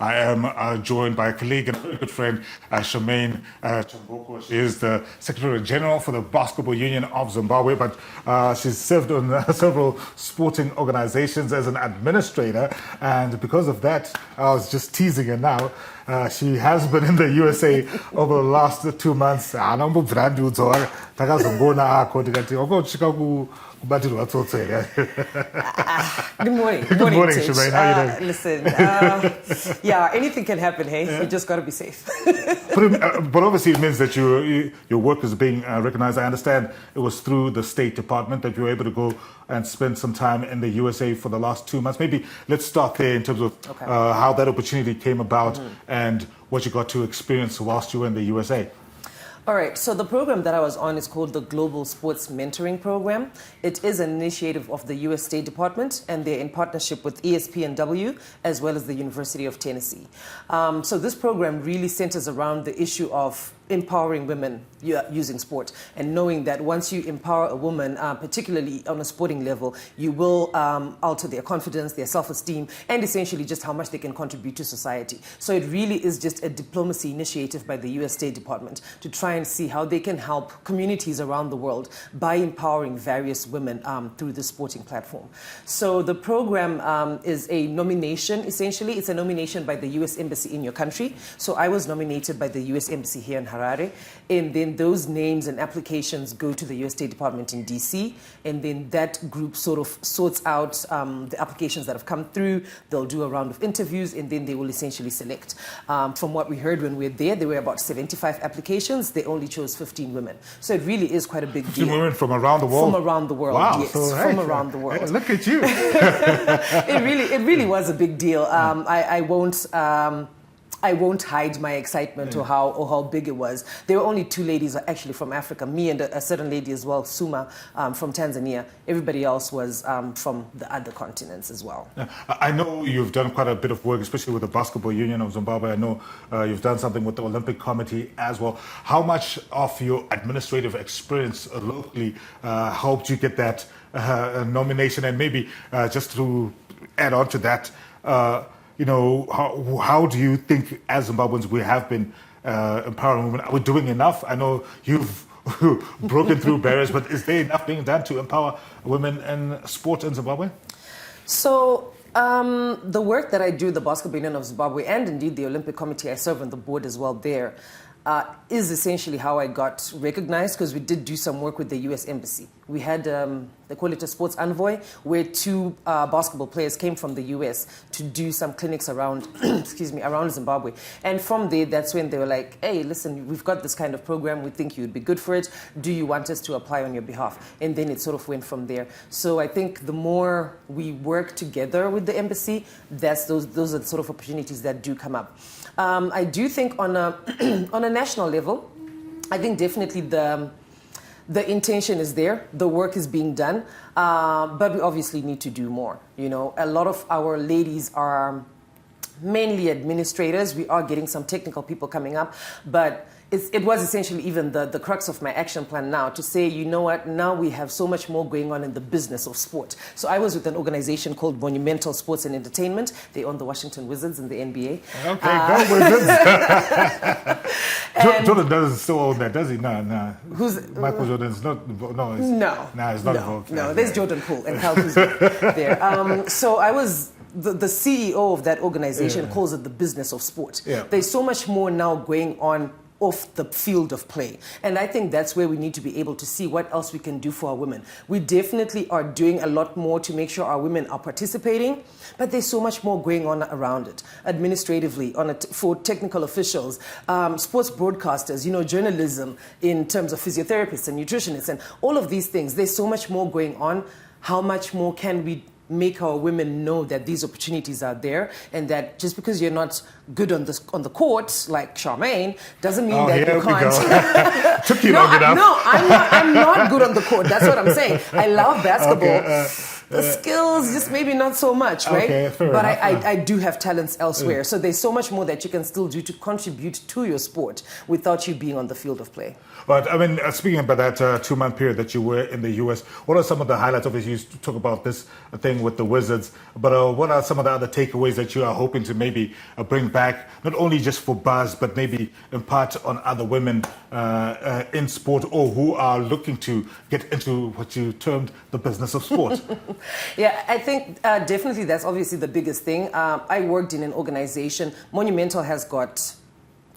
I am joined by a colleague and a very good friend, Charmaine Chamboko. She is the Secretary General for the Basketball Union of Zimbabwe, but she's served on several sporting organizations as an administrator. And because of that, I was just teasing her now. She has been in the USA over the last 2 months. Good morning. Good morning, Charmaine. How are you doing? Listen, yeah, anything can happen, hey? You just got to be safe. But obviously it means that your work is being recognized. I understand it was through the State Department that you were able to go and spend some time in the USA for the last 2 months. Maybe let's start there in terms of how that opportunity came about and what you got to experience whilst you were in the USA. All right, so the program that I was on is called the Global Sports Mentoring Program. It is an initiative of the U.S. State Department, and they're in partnership with ESPNW as well as the University of Tennessee. So this program really centers around the issue of empowering women using sport, and knowing that once you empower a woman, particularly on a sporting level, you will alter their confidence, their self-esteem, and essentially just how much they can contribute to society. So it really is just a diplomacy initiative by the U.S. State Department to try and see how they can help communities around the world by empowering various women through the sporting platform. So the program is a nomination, essentially. It's a nomination by the U.S. Embassy in your country. So I was nominated by the U.S. Embassy here in Harare, and then those names and applications go to the U.S. State Department in D.C., and then that group sort of sorts out the applications that have come through. They'll do a round of interviews, and then they will essentially select. From what we heard when we were there were about 75 applications. They only chose 15 women. So it really is quite a big deal. 15 women from around the world? From around the world, wow, yes. So, from around the world. Hey, look at you. It really was a big deal. I won't hide my excitement or how big it was. There were only 2 ladies actually from Africa, me and a certain lady as well, Suma, from Tanzania. Everybody else was from the other continents as well. I know you've done quite a bit of work, especially with the Basketball Union of Zimbabwe. I know you've done something with the Olympic Committee as well. How much of your administrative experience locally helped you get that nomination? And maybe just to add on to that, how do you think, as Zimbabweans, we have been empowering women? Are we doing enough? I know you've broken through barriers, but is there enough being done to empower women in sport in Zimbabwe? So the work that I do, the Basketball Union of Zimbabwe, and indeed the Olympic Committee, I serve on the board as well there, is essentially how I got recognized, because we did do some work with the U.S. Embassy. We had, they call it a sports envoy, where 2 basketball players came from the U.S. to do some clinics around, around Zimbabwe. And from there, that's when they were like, hey, listen, we've got this kind of program. We think you'd be good for it. Do you want us to apply on your behalf? And then it sort of went from there. So I think the more we work together with the embassy, those are the sort of opportunities that do come up. I do think on a national level, I think definitely the intention is there, the work is being done, but we obviously need to do more. A lot of our ladies are mainly administrators. We are getting some technical people coming up, but it was essentially even the crux of my action plan now to say, you know what, now we have so much more going on in the business of sport. So I was with an organization called Monumental Sports and Entertainment. They own the Washington Wizards and the NBA. Okay, go Wizards. Jordan doesn't still own that, does he? No. Who's Michael Jordan's not? No, it's not involved. No, there's Jordan Poole and Kyle Kuzma there. So I was. The CEO of that organization calls it the business of sport. Yeah. There's so much more now going on off the field of play. And I think that's where we need to be able to see what else we can do for our women. We definitely are doing a lot more to make sure our women are participating, but there's so much more going on around it. Administratively, for technical officials, sports broadcasters, journalism in terms of physiotherapists and nutritionists and all of these things. There's so much more going on. How much more can we make our women know that these opportunities are there, and that just because you're not good on the court, like Charmaine, doesn't mean that you can't. Took you long enough. No, I'm not good on the court. That's what I'm saying. I love basketball. The skills, just maybe not so much, right? Okay, fair but enough. I do have talents elsewhere. So there's so much more that you can still do to contribute to your sport without you being on the field of play. But I mean, speaking about that 2-month period that you were in the US, what are some of the highlights? Obviously, you talk about this thing with the Wizards, but what are some of the other takeaways that you are hoping to maybe bring back, not only just for BUZ, but maybe impart on other women in sport or who are looking to get into what you termed the business of sport? Yeah, I think definitely that's obviously the biggest thing. I worked in an organization. Monumental has got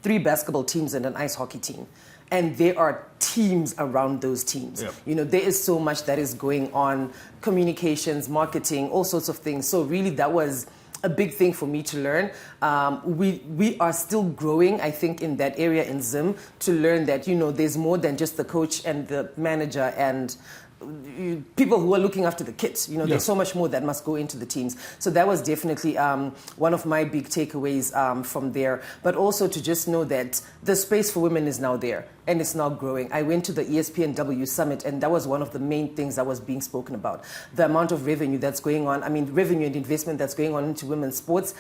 3 basketball teams and an ice hockey team. And there are teams around those teams. Yep. You know, there is so much that is going on, communications, marketing, all sorts of things. So really that was a big thing for me to learn. We are still growing, I think, in that area in Zim to learn that, you know, there's more than just the coach and the manager and people who are looking after the kids. You know, there's so much more that must go into the teams. So that was definitely one of my big takeaways from there. But also to just know that the space for women is now there and it's now growing. I went to the ESPNW Summit and that was one of the main things that was being spoken about. The amount of revenue that's going on, I mean, revenue and investment that's going on into women's sports.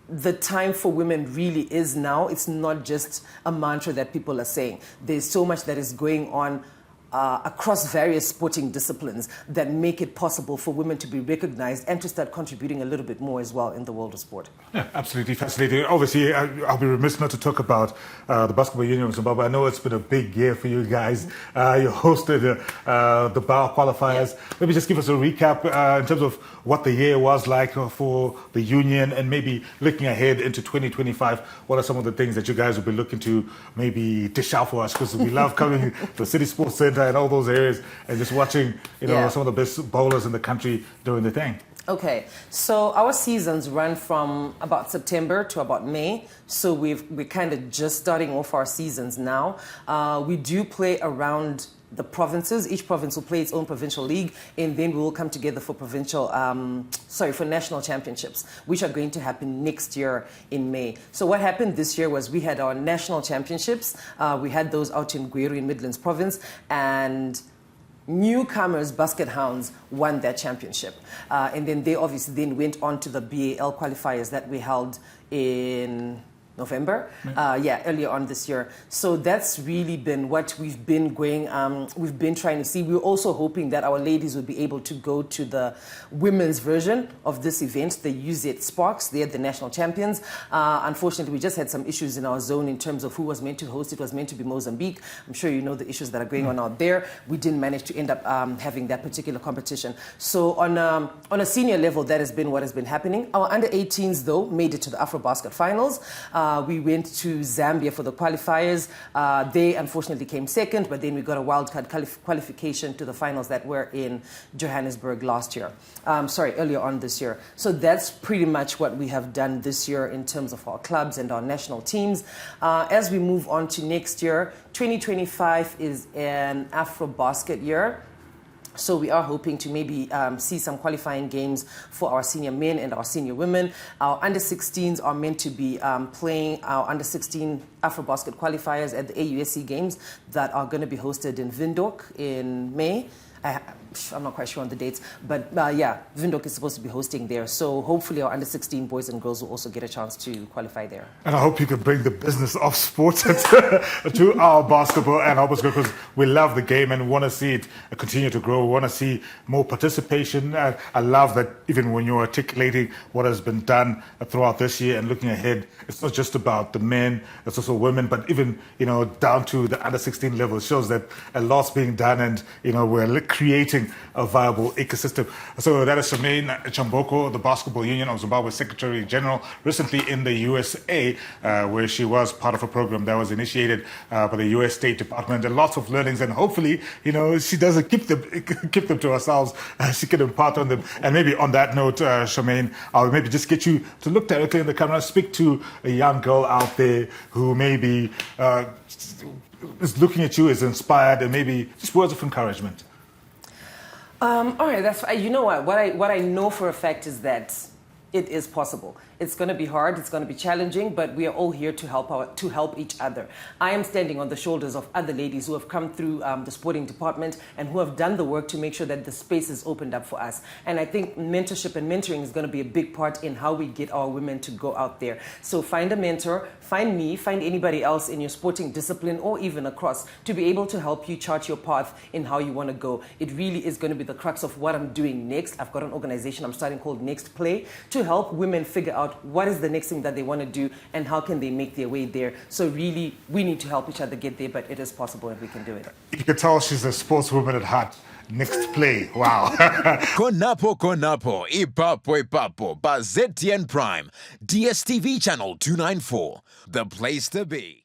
The time for women really is now. It's not just a mantra that people are saying. There's so much that is going on across various sporting disciplines that make it possible for women to be recognized and to start contributing a little bit more as well in the world of sport. Yeah, absolutely fascinating. Obviously, I'll be remiss not to talk about the Basketball Union of Zimbabwe. I know it's been a big year for you guys. You hosted the BAL qualifiers. Maybe just give us a recap in terms of what the year was like for the union and maybe looking ahead into 2025. What are some of the things that you guys will be looking to maybe dish out for us? Because we love coming to the City Sports Center and all those areas and just watching, you know, some of the best bowlers in the country doing the thing. Okay, so our seasons run from about September to about May. So we're kind of just starting off our seasons now. We do play around the provinces. Each province will play its own provincial league, and then we will come together for for national championships, which are going to happen next year in May. So what happened this year was we had our national championships. We had those out in Gweru in Midlands Province, and newcomers Basket Hounds won that championship. And then they obviously then went on to the BAL qualifiers that we held in November, earlier on this year. So that's really been what we've been we've been trying to see. We're also hoping that our ladies will be able to go to the women's version of this event, the UZ Sparks. They're the national champions. Unfortunately, we just had some issues in our zone in terms of who was meant to host. It was meant to be Mozambique. I'm sure you know the issues that are going on out there. We didn't manage to end up having that particular competition. So on a senior level, that has been what has been happening. Our under-18s, though, made it to the AfroBasket finals. We went to Zambia for the qualifiers. They unfortunately came second, but then we got a wildcard qualification to the finals that were in Johannesburg earlier on this year. So that's pretty much what we have done this year in terms of our clubs and our national teams. As we move on to next year, 2025 is an AfroBasket year. So we are hoping to maybe see some qualifying games for our senior men and our senior women. Our under-16s are meant to be playing our under-16 AfroBasket qualifiers at the AUSC Games that are going to be hosted in Windhoek in May. I'm not quite sure on the dates, but Windhoek is supposed to be hosting there. So hopefully our under-16 boys and girls will also get a chance to qualify there. And I hope you can bring the business of sports to our basketball and our basketball, because we love the game and we want to see it continue to grow. We want to see more participation. I love that even when you're articulating what has been done throughout this year and looking ahead, it's not just about the men, it's also women, but even, you know, down to the under-16 level. It shows that a lot's being done and, you know, we're creating a viable ecosystem. So that is Shemaine Chamboko, the Basketball Union of Zimbabwe Secretary General, recently in the USA, where she was part of a program that was initiated by the US State Department, and lots of learnings. And hopefully, you know, she doesn't keep them to ourselves. She can impart on them. And maybe on that note, Shemaine, I'll maybe just get you to look directly in the camera, speak to a young girl out there who maybe is looking at you as inspired, and maybe just words of encouragement. All right, that's you know what I know for a fact is that it is possible. It's going to be hard, it's going to be challenging, but we are all here to help each other. I am standing on the shoulders of other ladies who have come through the sporting department and who have done the work to make sure that the space is opened up for us. And I think mentorship and mentoring is going to be a big part in how we get our women to go out there. So find a mentor, find me, find anybody else in your sporting discipline or even across to be able to help you chart your path in how you want to go. It really is going to be the crux of what I'm doing next. I've got an organization I'm starting called Next Play to help women figure out what is the next thing that they want to do and how can they make their way there. So really, we need to help each other get there, but it is possible and we can do it. You can tell she's a sportswoman at heart. Next Play. Wow. Konapo, ipapo, BUZ Prime, DSTV channel 294, the place to be.